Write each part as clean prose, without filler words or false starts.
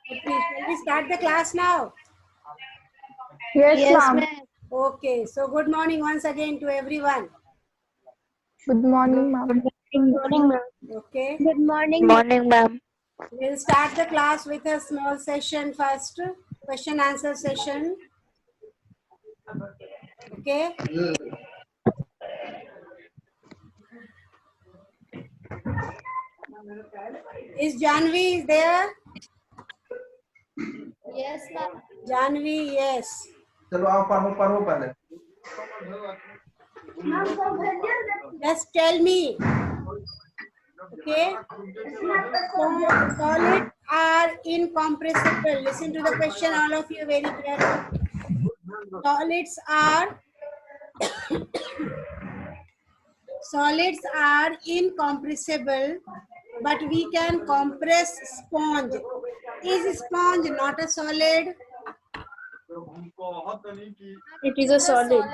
Please, shall we start the class now? Yes, ma'am. Okay, so good morning once again to everyone. Good morning, ma'am. Good morning, ma'am. Okay, Good morning, ma'am. we'll start the class with a small session first, question answer session. Okay, is Janvi there? Yes, ma'am. Janvi, yes. चलो आप पढ़ो पहले. Just tell me. Okay, so solids are incompressible. Listen to the question, all of you, very carefully. Solids are incompressible, but we can compress sponge. Is sponge not a solid? It is a solid.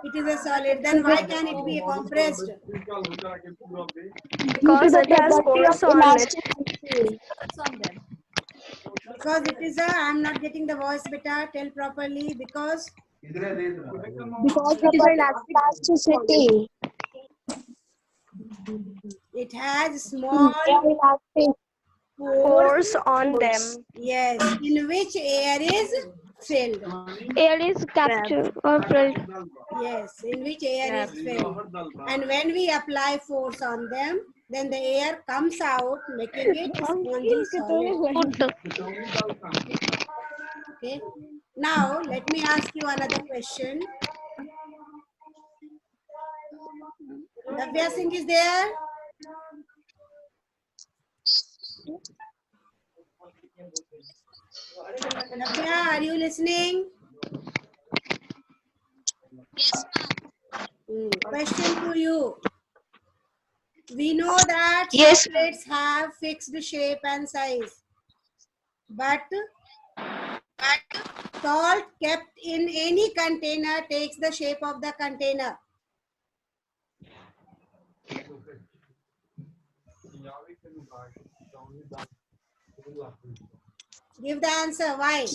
It is a solid. Then why can it be compressed? Because it has pores on it. Because it is a, I am not getting the voice better, tell properly, because इधर दे दो. Because it is elasticity. it has small Pores on them. yes, in which air is filled. Air is captured or filled. Yes, in which air is filled. And when we apply force on them, then the air comes out, making it spongy solid. Okay. Now, let me ask you another question. Davya Singh is there? Davya, are you listening? Yes, Question to you. We know that Yes. chocolates have fixed shape and size, but salt kept in any container takes the shape of the container. Give the answer. Why?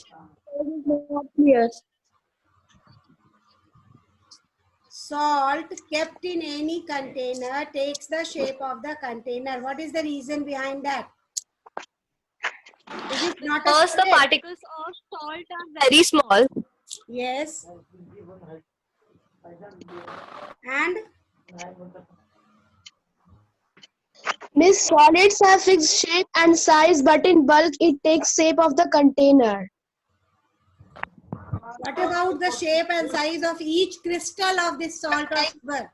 Yes. Salt kept in any container takes the shape of the container. What is the reason behind that? Is it not a Because the solid? particles of salt are very small. Yes. And Miss, solids have fixed shape and size, but in bulk it takes shape of the container. what about the shape and size of each crystal of this salt or sugar?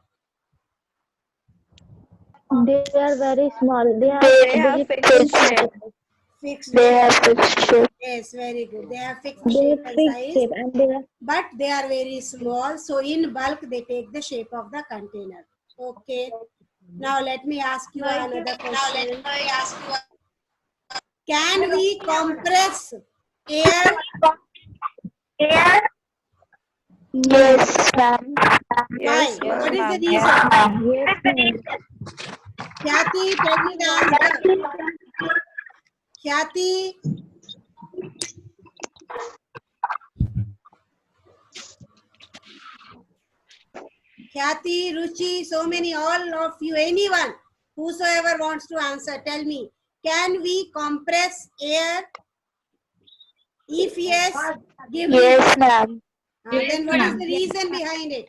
They are very small. They They have have fixed shape. Fixed They shape. have fixed shape. Yes, very good. They have fixed they shape have and fixed size, shape and they are but they are very small. So in bulk, they take the shape of the container. Okay. Now let me ask you another question. Can we compress air? Yes, ma'am. Why? What is the reason? yes, ma'am. Khyati, tell me the answer. Khyati, Khyati, Ruchi, so many, all of you, anyone, whosoever wants to answer, tell me. Can we compress air? If yes, give me. Yes, ma'am. Then what is the reason behind it?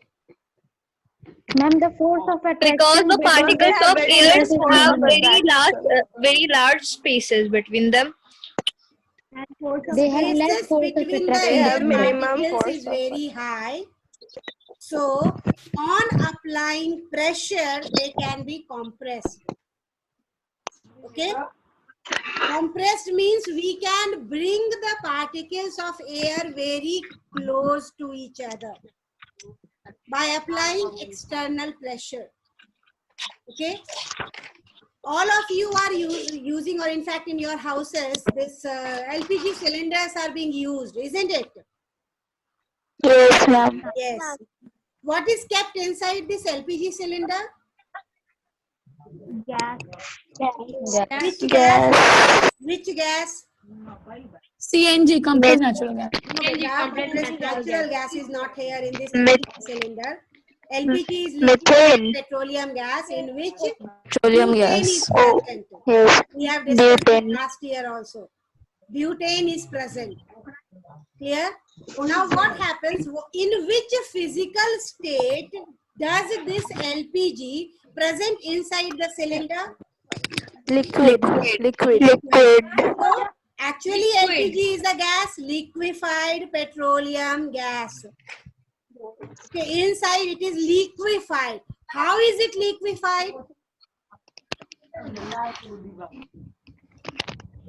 Ma'am, the force of attraction. Because the particles of air have very very large spaces between them. They have less Spaces force of between the attraction. air minimum particles force is of very high. So, on applying pressure, they can be compressed. Okay? Compressed means we can bring the particles of air very close to each other by applying external pressure. Okay? All of you are using, or in fact in your houses, this LPG cylinders are being used, isn't it? Yes, ma'am. Yes. What is kept inside this LPG cylinder? Gas. Which gas? Gas. Which gas? CNG, compressed natural gas. No, beta, compressed natural gas is not here in this Met- cylinder. LPG is Methane. liquid petroleum gas in which Petroleum butane gas. is Oh, present. yes. We have discussed it Butane. last year also. Butane is present. Clear? Now what happens? In which physical state does this LPG present inside the cylinder? Liquid. Liquid. So actually LPG is a gas, liquefied petroleum gas. Okay, inside it is liquefied. How is it liquefied?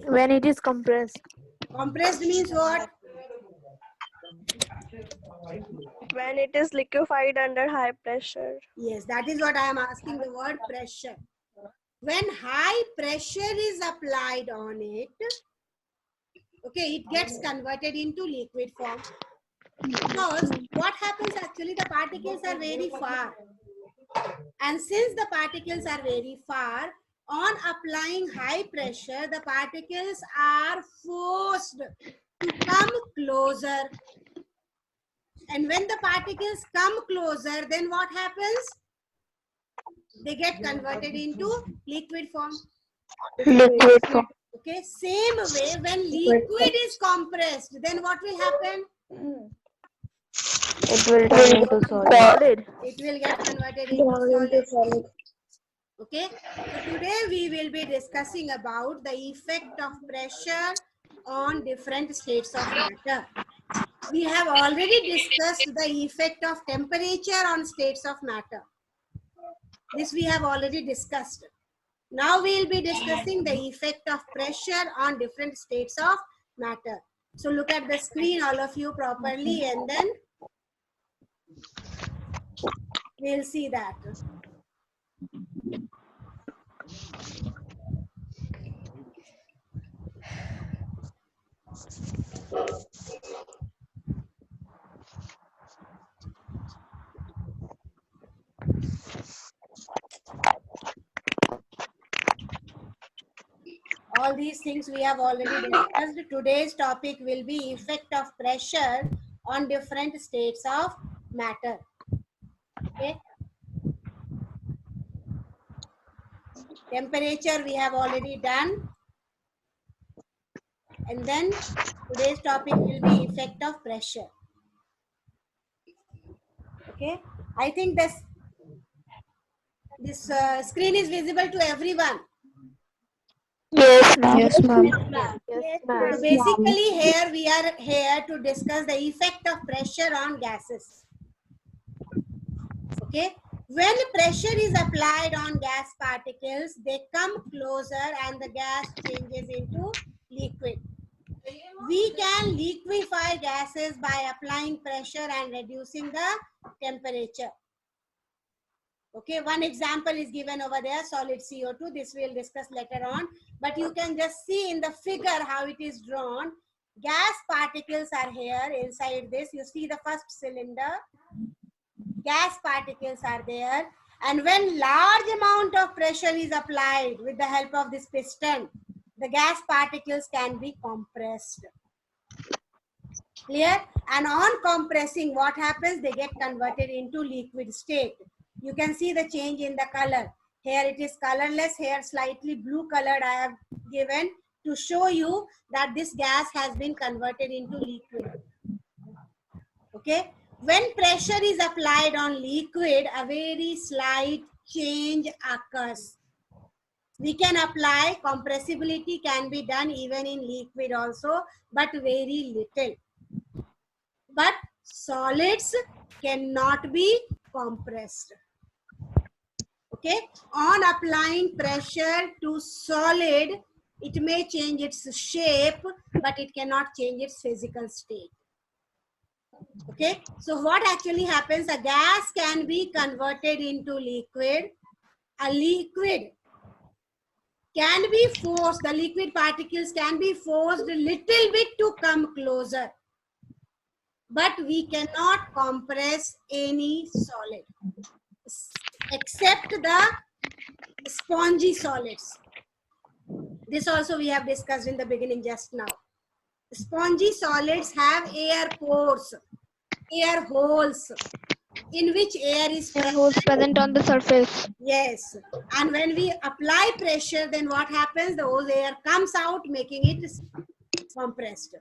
When it is compressed. Compressed means what? When it is liquefied under high pressure. Yes, that is what I am asking, the word pressure. When high pressure is applied on it, okay, it gets converted into liquid form. Because what happens actually, the particles are very far. And since the particles are very far, on applying high pressure, the particles are forced to come closer. And when the particles come closer, then what happens? They get converted into liquid form. Liquid form. Okay, same way when liquid is compressed, then what will happen? It will turn into solid. It will get converted into solid. Okay, so today we will be discussing about the effect of pressure on different states of matter. We have already discussed the effect of temperature on states of matter. This we have already discussed. Now we will be discussing the effect of pressure on different states of matter. So look at the screen, all of you, properly, and then we'll see that. All these things we have already discussed. Today's topic will be effect of pressure on different states of matter. Okay. Temperature we have already done. And then today's topic will be effect of pressure. Okay. I think this screen is visible to everyone. Yes, ma'am. Yes, ma'am. So basically here we are here to discuss the effect of pressure on gases. Okay. When pressure is applied on gas particles, they come closer and the gas changes into liquid. We can liquefy gases by applying pressure and reducing the temperature. Okay, one example is given over there, solid CO2. This we'll discuss later on. But you can just see in the figure how it is drawn. Gas particles are here inside this. You see the first cylinder. Gas particles are there. And when large amount of pressure is applied with the help of this piston, the gas particles can be compressed. Clear? And on compressing, what happens? They get converted into liquid state. You can see the change in the color. Here it is colorless, here slightly blue colored I have given to show you that this gas has been converted into liquid. Okay? When pressure is applied on liquid, a very slight change occurs. We can apply, compressibility can be done even in liquid also, but very little. But solids cannot be compressed. Okay, on applying pressure to solid, it may change its shape, but it cannot change its physical state. Okay, so what actually happens? A gas can be converted into liquid. A liquid can be forced, the liquid particles can be forced a little bit to come closer. But we cannot compress any solid except the spongy solids. This also we have discussed in the beginning just now. Spongy solids have air pores, air holes, in which air is present on the surface. Yes, and when we apply pressure, then what happens? The whole air comes out, making it compressed.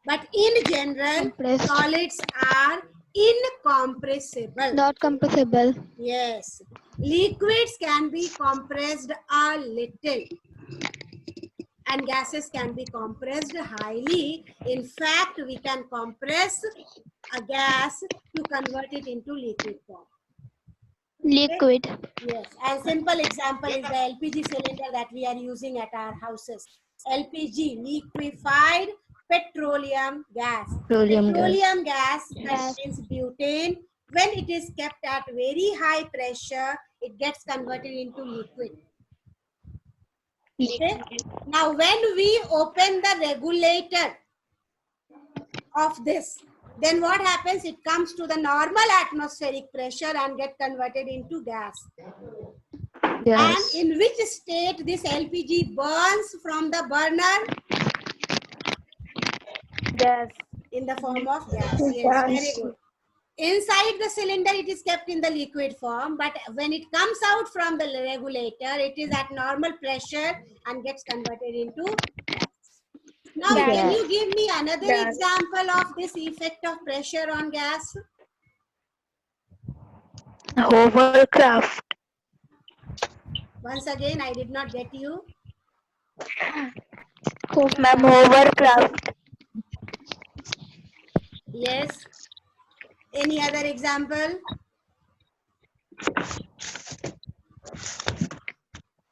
But in general, Compressed. solids are incompressible. Not compressible. Yes, liquids can be compressed a little, and gases can be compressed highly. In fact, we can compress a gas to convert it into liquid form. Liquid. Yes, and simple example is the LPG cylinder that we are using at our houses. LPG, liquefied petroleum gas. Petroleum gas contains butane. When it is kept at very high pressure, it gets converted into liquid. Okay? Now, when we open the regulator of this, then what happens? It comes to the normal atmospheric pressure and get converted into gas. And in which state this LPG burns from the burner? Gas. In the form of gas. Yes, very good. Inside the cylinder, it is kept in the liquid form, but when it comes out from the regulator, it is at normal pressure and gets converted into gas. Now, can you give me another example of this effect of pressure on gas? Hovercraft. Once again, I did not get you. Ma'am, hovercraft. Yes. Any other example?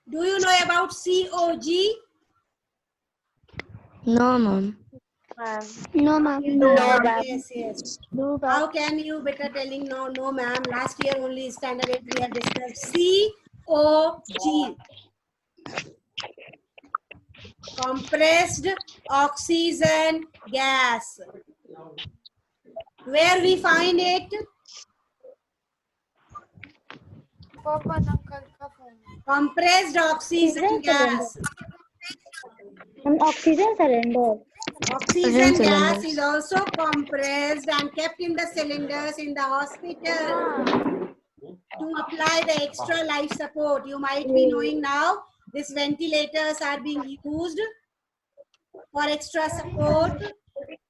Do you know about COG? No, ma'am. No, ma'am. Yes, yes. How can you better telling no, no, ma'am? Last year only standard 8 we have discussed COG. Compressed oxygen gas. Where we find it? Compressed oxygen gas. An oxygen cylinder. Oxygen gas is also compressed and kept in the cylinders in the hospital to apply the extra life support. You might be knowing now, these ventilators are being used for extra support.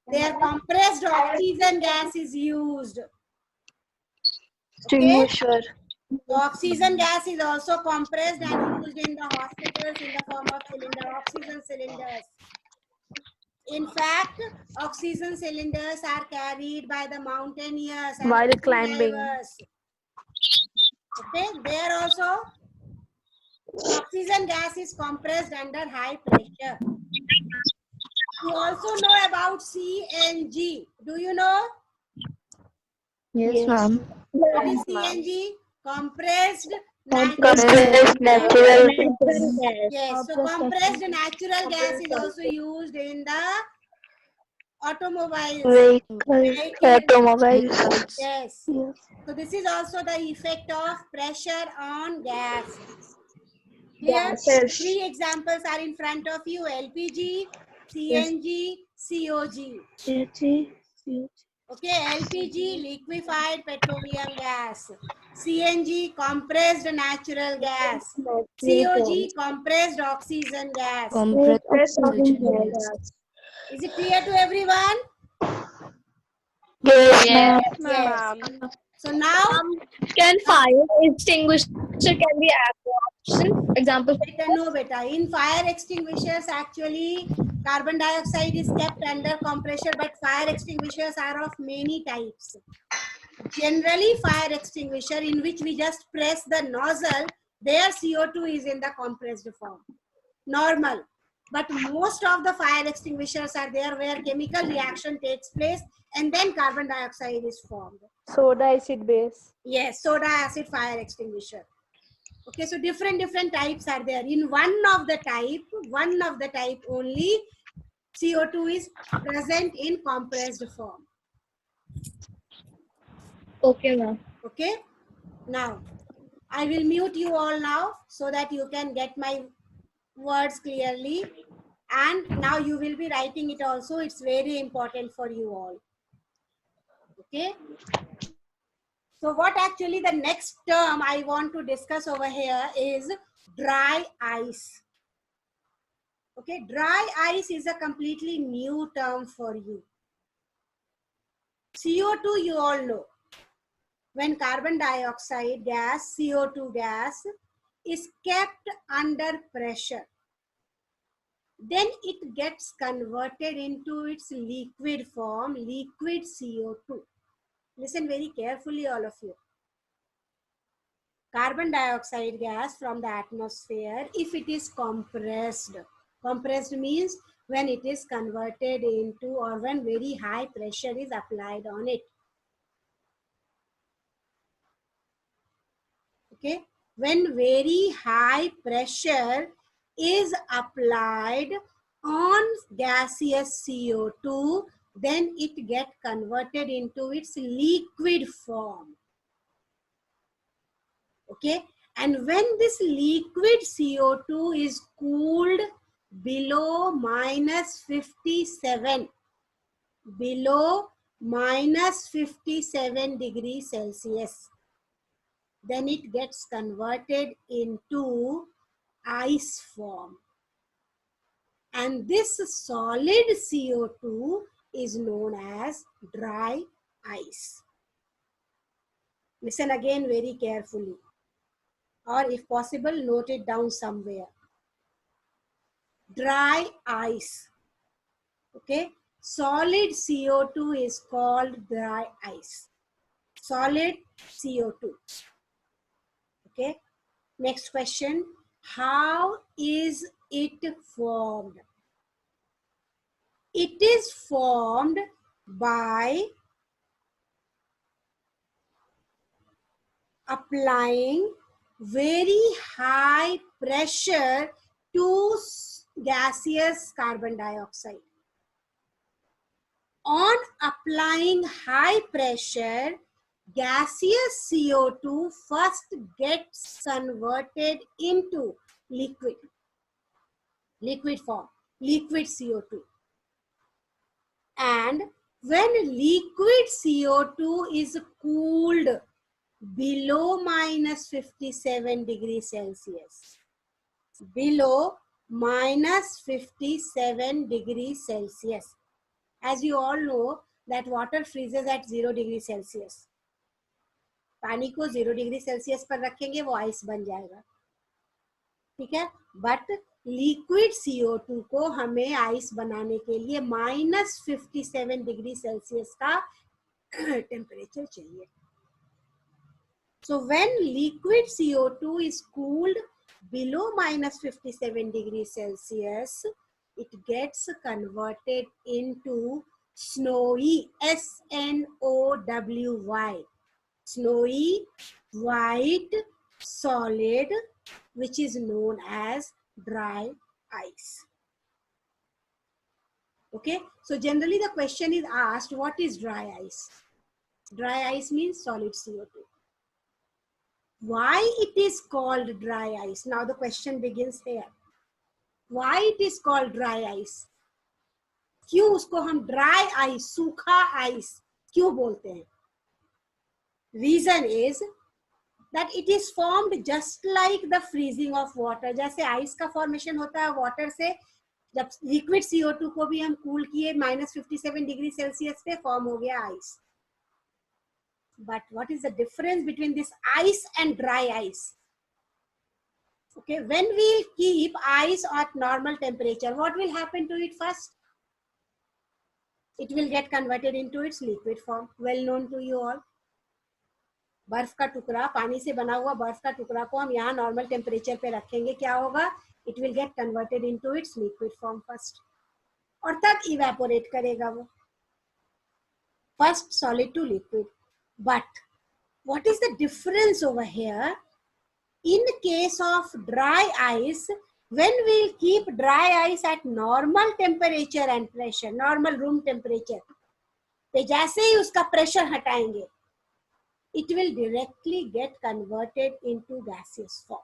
Their compressed oxygen gas is used. Okay? So oxygen gas is also compressed and used in the hospitals in the form of oxygen cylinders. In fact, oxygen cylinders are carried by the mountaineers and While the climbing. divers. Okay, there also oxygen gas is compressed under high pressure. You also know about CNG. Do you know? Yes, ma'am. What is CNG? Compressed Compressed natural gas. Yes, so compressed natural gas is also used in the automobiles. Automobiles. Yes. So this is also the effect of pressure on gas. Here, 3 examples are in front of you: LPG, CNG, COG. Okay, LPG, liquefied petroleum gas. CNG, compressed natural gas. COG, compressed oxygen gas. Is it clear to everyone? Yes, ma'am. Yes. So now, Can fire extinguisher can be option? Example. beta. In fire extinguishers, actually, carbon dioxide is kept under compressor, but fire extinguishers are of many types. Generally, fire extinguisher in which we just press the nozzle, their CO2 is in the compressed form. Normal. But most of the fire extinguishers are there where chemical reaction takes place and then carbon dioxide is formed. Soda acid base. Yes, soda acid fire extinguisher. Okay, so different types are there. In one of the type only, CO2 is present in compressed form. Okay, ma'am. Okay, now I will mute you all now so that you can get my words clearly, and now you will be writing it also. It's very important for you all. Okay. So what actually the next term I want to discuss over here is dry ice. Okay, dry ice is a completely new term for you. CO2 you all know. When carbon dioxide gas, CO2 gas, is kept under pressure, then it gets converted into its liquid form, liquid CO2. Listen very carefully, all of you. Carbon dioxide gas from the atmosphere, if it is compressed, compressed means when it is converted into, or when very high pressure is applied on it. Okay, when very high pressure is applied on gaseous CO2, then it gets converted into its liquid form. Okay, and when this liquid CO2 is cooled below minus 57, below minus 57 degrees Celsius, then it gets converted into ice form. And this solid CO2 is known as dry ice. Listen again very carefully, or if possible, note it down somewhere. Dry ice. Okay, solid CO2 is called dry ice. Solid CO2. Okay, next question. How is it formed? It is formed by applying very high pressure to gaseous carbon dioxide. On applying high pressure, gaseous CO2 first gets converted into liquid form, liquid CO2. And when liquid CO2 is cooled below minus 57 degrees Celsius, below minus 57 degrees Celsius. As you all know that water freezes at 0 degrees Celsius. पानी को 0 degree Celsius पर रखेंगे वो ice बन जाएगा, ठीक है. But liquid CO2 को हमें आइस बनाने के लिए minus 57 डिग्री सेल्सियस का टेम्परेचर चाहिए. So when liquid CO2 is cooled below minus 57 degrees Celsius, it gets converted into snowy, SNOWY, snowy white solid, which is known as dry ice. Okay, so generally the question is asked, what is dry ice? Dry ice means solid CO2. Why it is called dry ice? Now the question begins here. Why it is called dry ice? क्यों उसको हम dry ice, सूखा ice क्यों बोलते हैं? Reason is that it is formed just like the freezing of water. जैसे ice का formation होता है water से, जब liquid CO2 को भी हम cool किए minus 57 डिग्री सेल्सियस पे form हो गया ice. But what is the difference between this ice and dry ice? Okay, when we keep ice at normal temperature, what will happen to it first? It will get converted into its liquid form, well known to you all. बर्फ का टुकड़ा, पानी से बना हुआ बर्फ का टुकड़ा को हम यहाँ नॉर्मल टेम्परेचर पे रखेंगे, क्या होगा? It will get converted into its liquid form first, और तब evaporate करेगा वो. First solid to liquid. But what is the difference over here? In case of dry ice, when we keep dry ice at normal temperature and pressure, normal room temperature, पे जैसे ही उसका pressure हटाएंगे, it will directly get converted into gaseous form.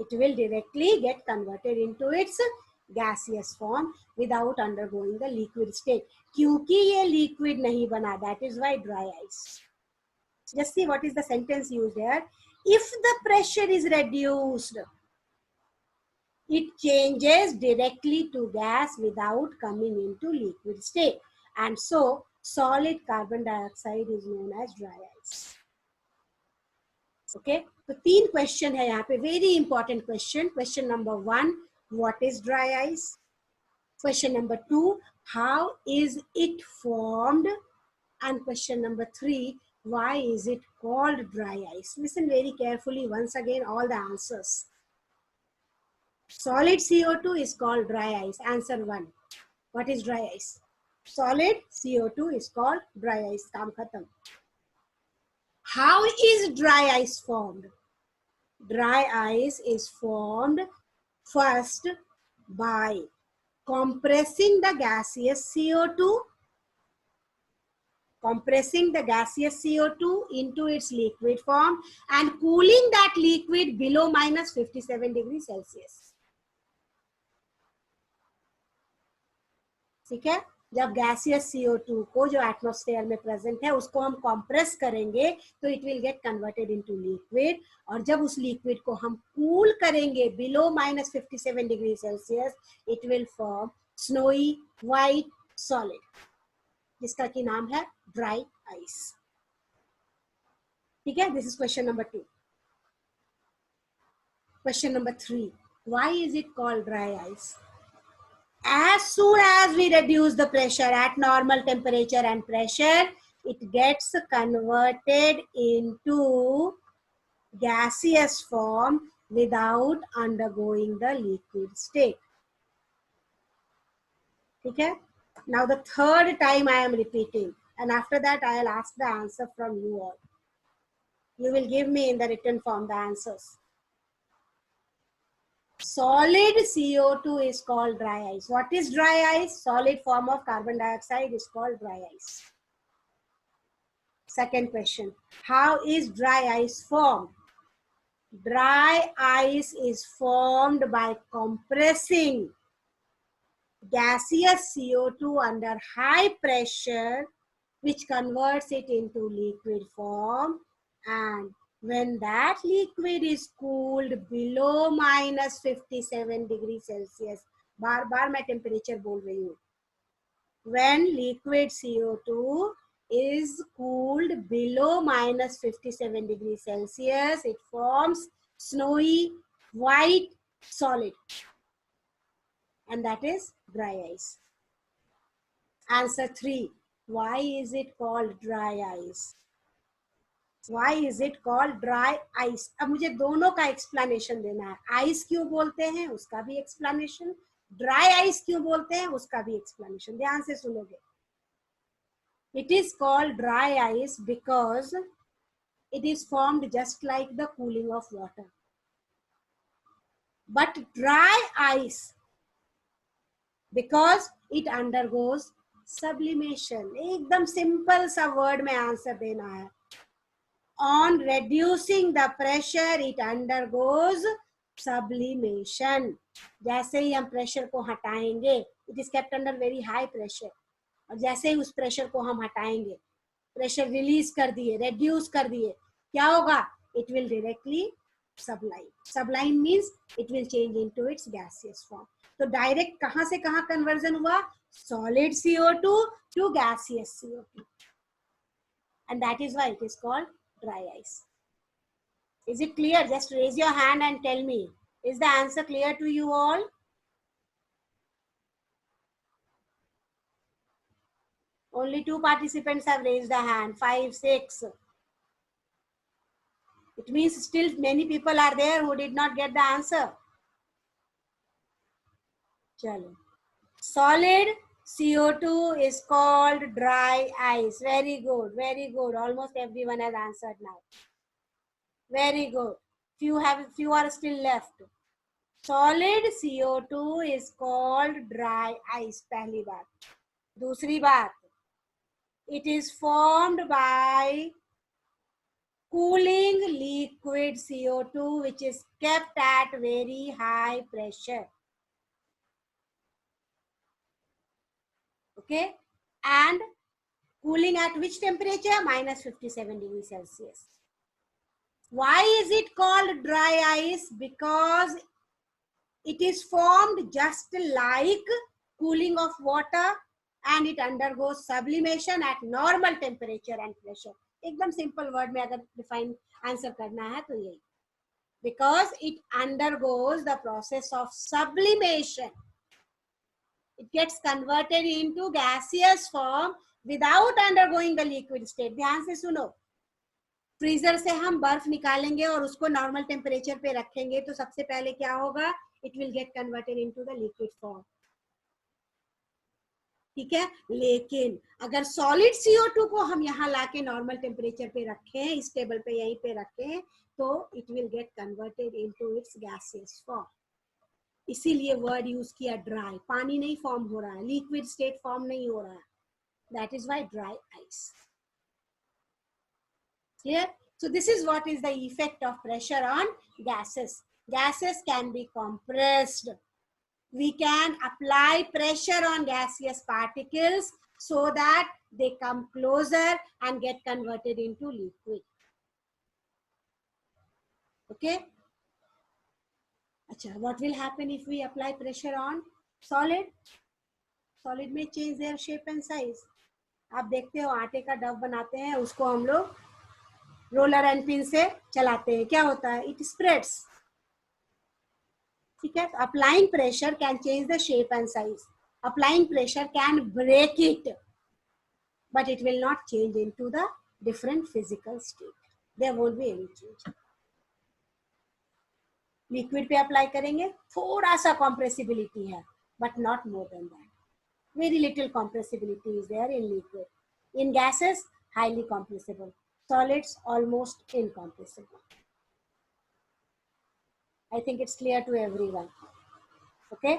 it will directly get converted into its gaseous form without undergoing the liquid state. क्योंकि ये liquid नहीं बना, that is why dry ice. Just see what is the sentence used here. If the pressure is reduced, it changes directly to gas without coming into liquid state. And so, solid carbon dioxide is known as dry ice. Okay? तो 3 question है यहाँ पे, very important question. Question number 1, what is dry ice? Question number 2, how is it formed? And question number 3, why is it called dry ice? Listen very carefully once again all the answers. Solid CO2 is called dry ice. Answer 1. What is dry ice? Solid CO2 is called dry ice. Kaam khatam. How is dry ice formed? Dry ice is formed first by compressing the gaseous CO2, into its liquid form and cooling that liquid below minus 57 degrees Celsius. ठीक है, जब gaseous CO2 को जो atmosphere में present है उसको हम compress करेंगे तो it will get converted into liquid, और जब उस लिक्विड को हम कूल करेंगे below minus 57 degree Celsius, it will form snowy white solid, जिसका की नाम है ड्राई आइस. ठीक है, this is question number 2. Question number 3, why is it called dry ice? As soon as we reduce the pressure at normal temperature and pressure, it gets converted into gaseous form without undergoing the liquid state. Okay? Now the third time I am repeating, and after that I will ask the answer from you all. You will give me in the written form the answers. Solid CO2 is called dry ice. What is dry ice? Solid form of carbon dioxide is called dry ice. Second question, how is dry ice formed? Dry ice is formed by compressing gaseous CO2 under high pressure, which converts it into liquid form, and when that liquid is cooled below minus 57 degrees Celsius, बार बार मैं temperature बोल रही हूँ. When liquid CO2 is cooled below minus 57 degrees Celsius, it forms snowy white solid, and that is dry ice. Answer 3. Why is it called dry ice? Why is it called dry ice? अब मुझे दोनों का explanation देना है. Ice क्यों बोलते हैं उसका भी explanation, dry ice क्यों बोलते हैं उसका भी explanation. ध्यान से सुनोगे. It is called dry ice because it is formed just like the cooling of water. But dry ice, because it undergoes sublimation. एकदम simple सा word में answer देना है. On reducing the pressure, it undergoes sublimation. जैसे ही हम pressure को हटाएंगे, it is kept under very high pressure. और जैसे ही उस pressure को हम हटाएंगे, pressure release कर दिए, reduce कर दिए, क्या होगा? It will directly sublime. Sublime means it will change into its gaseous form. तो direct कहाँ से कहाँ conversion हुआ? Solid CO2 to gaseous CO2. And that is why it is called dry ice. Is it clear? Just raise your hand and tell me. Is the answer clear to you all? Only 2 participants have raised a hand. 5, 6. It means still many people are there who did not get the answer. Chalo. Solid CO2 is called dry ice. Very good, very good. Almost everyone has answered now. Very good. Few are still left. Solid CO2 is called dry ice. पहली बात. दूसरी बात, it is formed by cooling liquid CO2 which is kept at very high pressure. Okay, and cooling at which temperature? Minus 57 degrees Celsius. Why is it called dry ice? Because it is formed just like cooling of water and it undergoes sublimation at normal temperature and pressure. एकदम simple word में अगर define answer करना है तो यही. Because it undergoes the process of sublimation. It gets converted into gaseous form without undergoing the liquid state. ध्यान से सुनो. फ्रीजर से हम बर्फ निकालेंगे और उसको नॉर्मल टेम्परेचर पे रखेंगे तो सबसे पहले क्या होगा? It will get converted into the liquid form. ठीक है, लेकिन अगर सॉलिड CO2 को हम यहाँ लाके नॉर्मल टेम्परेचर पे रखें, इस टेबल पे यहीं पे रखें, तो it will get converted into its gaseous form. इसीलिए वर्ड यूज किया ड्राई. पानी नहीं फॉर्म हो रहा है, लिक्विड स्टेट फॉर्म नहीं हो रहा है. That is why dry ice. Clear? So this is what is the effect of pressure on gases. Gases can be compressed. We can apply pressure on gaseous particles so that they come closer and get converted into liquid. Okay? Acha, what will happen if we apply pressure on solid? Solid may change their shape and size. आप देखते हो आटे का Dove बनाते हैं, उसको हम लोग रोलर एंड पिन से चलाते हैं. क्या होता है? It spreads. ठीक है, applying pressure can change the shape and size. Applying pressure can break it, but it will not change into the different physical state. There won't be any change. Liquid पे apply करेंगे, थोड़ा सा compressibility है, but not more than that. Very little compressibility is there in liquid. In gases highly compressible. Solids almost incompressible. I think it's clear to everyone. Okay,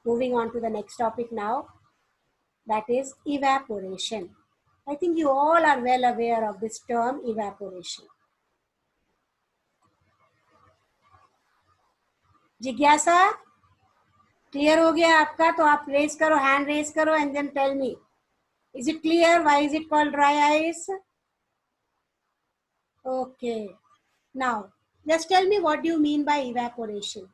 moving on to the next topic now, that is evaporation. I think you all are well aware of this term evaporation. जिज्ञासा clear हो गया आपका? तो आप raise करो, hand raise करो and then tell me, is it clear? Why is it called dry ice? Okay, now just tell me, what do you mean by evaporation?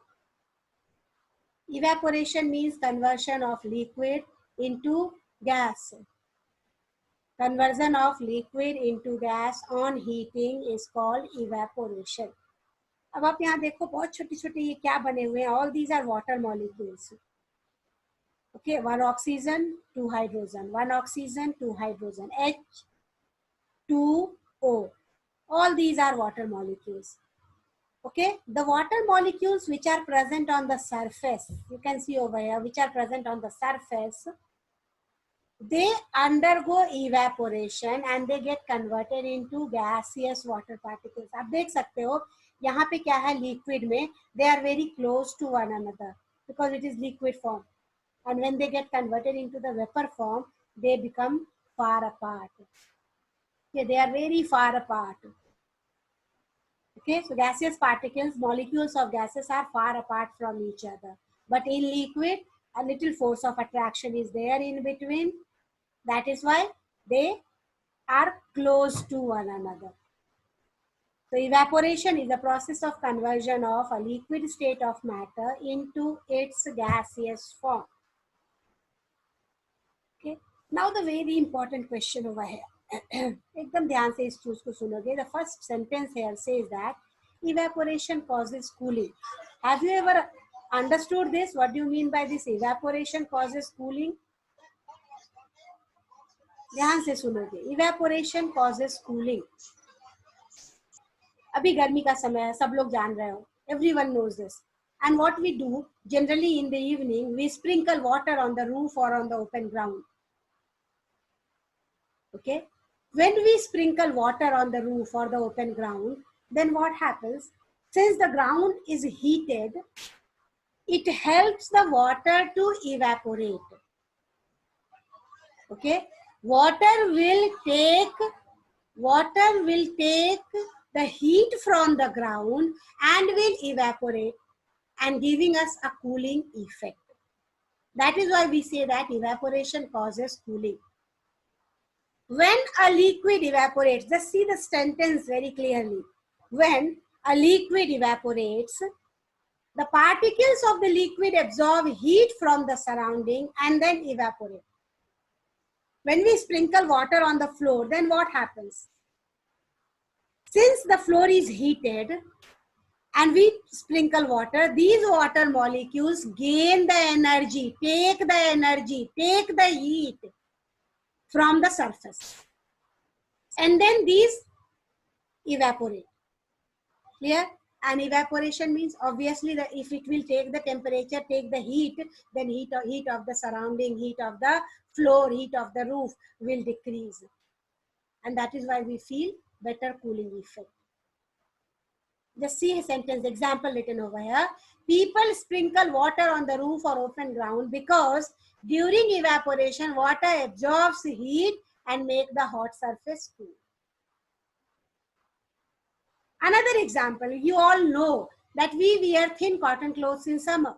Evaporation means conversion of liquid into gas. Conversion of liquid into gas on heating is called evaporation. अब आप यहाँ देखो, बहुत छोटे छोटे ये क्या बने हुए हैं. All these are water molecules. Okay, one oxygen, two hydrogen, one oxygen, two hydrogen, H2O. All these are water molecules. Okay, the water molecules which are present on the surface, you can see over here, which are present on the surface, they undergo evaporation and they get converted into gaseous water particles. आप देख सकते हो यहाँ पे क्या है, liquid में they are very close to one another because it is liquid form, and when they get converted into the vapor form, they become far apart. Okay, they are very far apart. Okay, so gaseous particles, molecules of gases are far apart from each other. But in liquid, a little force of attraction is there in between. That is why they are close to one another. So evaporation is the process of conversion of a liquid state of matter into its gaseous form. Okay, now the very important question over here. एकदम ध्यान से इस चीज को सुनोगे. The first sentence here says that evaporation causes cooling. Have you ever understood this? What do you mean by this? Evaporation causes cooling. ध्यान से सुनोगे. Evaporation causes cooling. अभी गर्मी का समय है, सब लोग जान रहे हो. Everyone knows this. And what we do generally in the evening, we sprinkle water on the roof or on the open ground. Okay. When we sprinkle water on the roof or the open ground, then what happens? Since the ground is heated, it helps the water to evaporate. Okay, water will take the heat from the ground and will evaporate and giving us a cooling effect. That is why we say that evaporation causes cooling. When a liquid evaporates, just see the sentence very clearly. When a liquid evaporates, the particles of the liquid absorb heat from the surrounding and then evaporate. When we sprinkle water on the floor, then what happens? Since the floor is heated and we sprinkle water, these water molecules gain the energy, take the heat from the surface. And then these evaporate. Clear? And evaporation means obviously that if it will take the temperature, take the heat, then heat of the surrounding, heat of the floor, heat of the roof will decrease. And that is why we feel better cooling effect. Just see a sentence example written over here. People sprinkle water on the roof or open ground because during evaporation, water absorbs heat and make the hot surface cool. Another example, you all know that we wear thin cotton clothes in summer.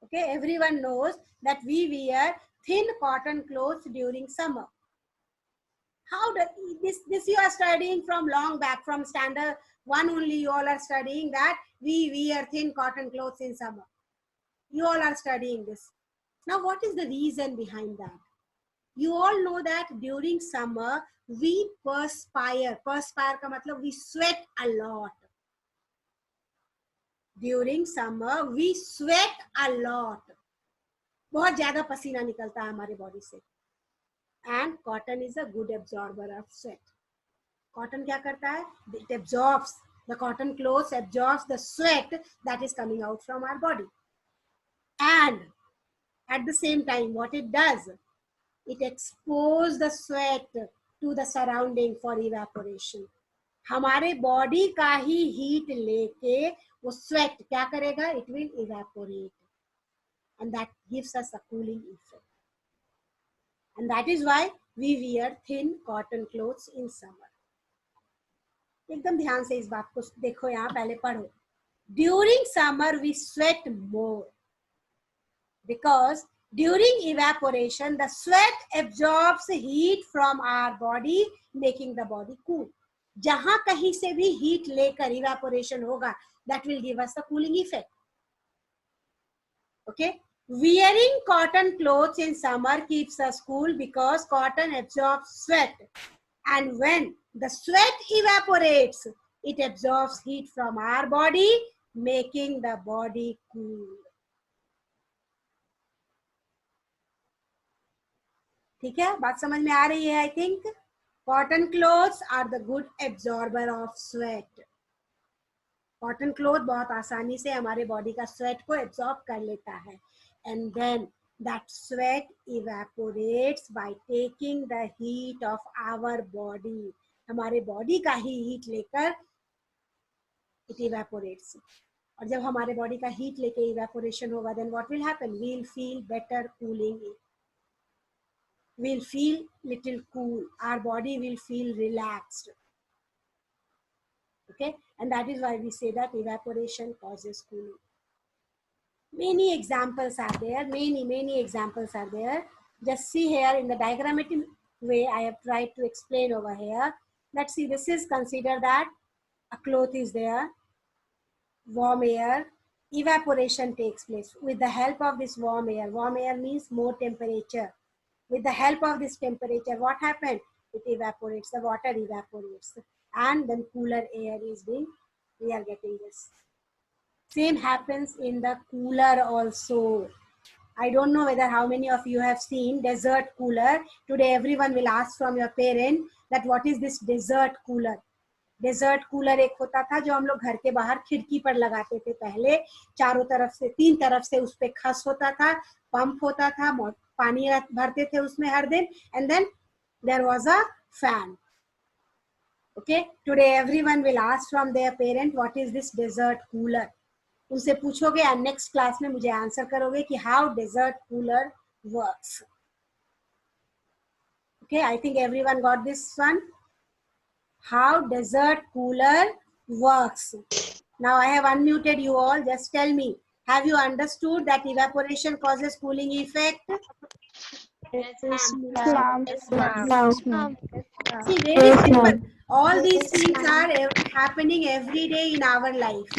Okay, everyone knows that we wear thin cotton clothes during summer. How does this you are studying from long back, from standard 1 only you all are studying that we wear thin cotton clothes in summer. You all are studying this. Now what is the reason behind that? You all know that during summer we perspire. Perspire ka matlab we sweat a lot. During summer we sweat a lot. बहुत ज़्यादा पसीना निकलता है हमारे body से. And cotton is a good absorber of sweat. Cotton क्या करता है? It absorbs. The cotton clothes absorbs the sweat that is coming out from our body. And at the same time, what it does? It exposes the sweat to the surrounding for evaporation. हमारे body का ही heat लेके वो sweat क्या करेगा? It will evaporate, and that gives us a cooling effect. And that is why we wear thin cotton clothes in summer. एकदम ध्यान से इस बात को देखो, यहाँ पहले पढ़ो. During summer we sweat more because during evaporation the sweat absorbs heat from our body, making the body cool. जहां कहीं से भी heat लेकर evaporation होगा, that will give us the cooling effect. Okay, wearing cotton clothes in summer keeps us cool because cotton absorbs sweat, and when the sweat evaporates, it absorbs heat from our body, making the body cool. ठीक है, बात समझ में आ रही है? I think cotton clothes are the good absorber of sweat. Cotton cloth बहुत आसानी से हमारे बॉडी का स्वेट को एब्जॉर्ब कर लेता है, and then that sweat evaporates by taking the heat of our body. हमारे बॉडी का ही हीट लेकर it evaporates. और जब हमारे बॉडी का हीट लेके evaporation होगा, then what will happen? We'll feel better cooling. We'll feel little cool. Our body will feel relaxed. Okay, and that is why we say that evaporation causes cooling. Many examples are there. Many examples are there. Just see here in the diagrammatic way I have tried to explain over here. Let's see, this is consider that a cloth is there, warm air, evaporation takes place. With the help of this warm air means more temperature. With the help of this temperature, what happened? It evaporates, the water evaporates, and then cooler air is being, we are getting this. Same happens in the cooler also. I don't know whether how many of you have seen desert cooler. Today everyone will ask from your parent that what is this desert cooler. Desert cooler एक होता था जो हम लोग घर के बाहर खिड़की पर लगाते थे पहले, चारों तरफ से, तीन तरफ से उस पे खस होता था, पंप होता था, पानी भरते थे उसमें हर दिन, and then there was a fan. Okay, today everyone will ask from their parent what is this desert cooler. उनसे पूछोगे एंड नेक्स्ट क्लास में मुझे आंसर करोगे कि how desert cooler works. Okay, I think everyone got this one. how desert cooler works. Now I have unmuted you all. Just tell me, have you understood that evaporation causes cooling effect? Yes, Ma'am. ma'am. See, very simple. All these things are happening every day in our life.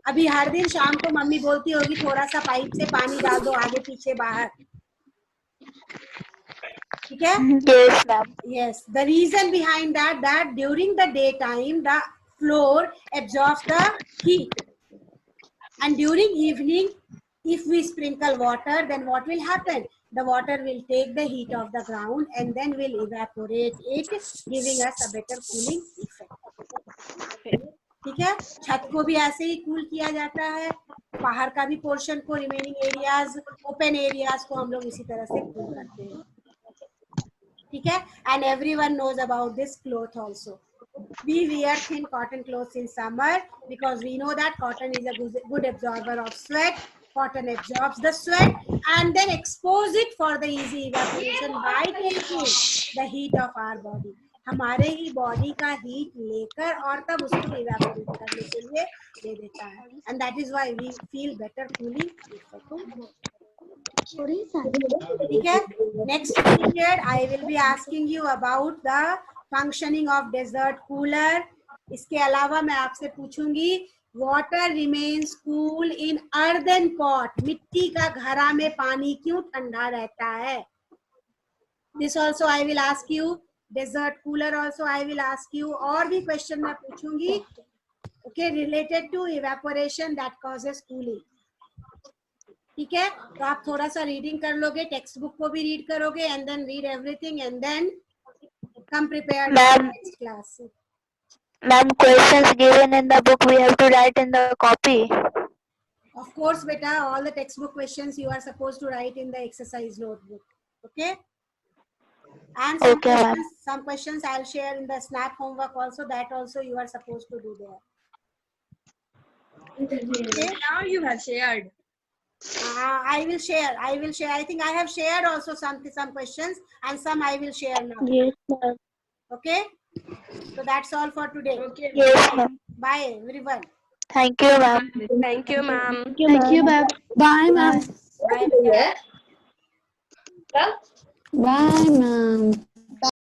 अभी हर दिन शाम को mummy बोलती होगी थोड़ा सा pipe से पानी डाल दो आगे पीछे बाहर, ठीक है? Yes, ma'am. Yes, the reason behind that during the daytime the floor absorbs the heat, and during evening if we sprinkle water, then what will happen? The water will take the heat of the ground and then will evaporate it, giving us a better cooling effect. ठीक है? छत को भी ऐसे ही cool किया जाता है, बाहर का भी पोर्शन को, रिमेनिंग एरियाज, ओपन एरियाज को हम लोग इसी तरह से कूल करते हैं, ठीक है? And everyone knows about this cloth also. We wear thin cotton clothes in summer because we know that cotton is a good absorber of sweat. Cotton absorbs the sweat and then expose it for the easy evaporation by taking the heat of our body. हमारे ही body का heat लेकर और तब उसको evaporate करने के लिए दे देता है, and that is why we feel better cooling effect. ठीक है? Next period I will be asking you about the functioning of desert cooler. इसके अलावा मैं आपसे पूछूंगी water remains cool in earthen pot. मिट्टी का घड़ा में पानी क्यों ठंडा रहता है? This also I will ask you. Desert cooler also I will ask you. और भी क्वेश्चन मैं पूछूंगी, okay, related to evaporation that causes cooling. ठीक है? तो आप थोड़ा सा रीडिंग कर लोगे, टेक्स्ट बुक को भी रीड करोगे, and then read everything and then come prepared for Ma'am. next class. Ma'am, questions given in the book we have to write in the copy. Of course, beta, all the textbook questions you are supposed to write in the exercise notebook. Okay? And Okay, ma'am. some questions I'll share in the snap homework also. That also you are supposed to do there. Okay? Now you have shared. I will share. I think I have shared also some questions, and some I will share now. Yes, ma'am. Okay? So that's all for today. Okay. Yes, ma'am. Bye, everyone. Thank you, ma'am. Thank you, ma'am. Thank you, ma'am. Bye, ma'am. Bye, beta. Bye, ma'am.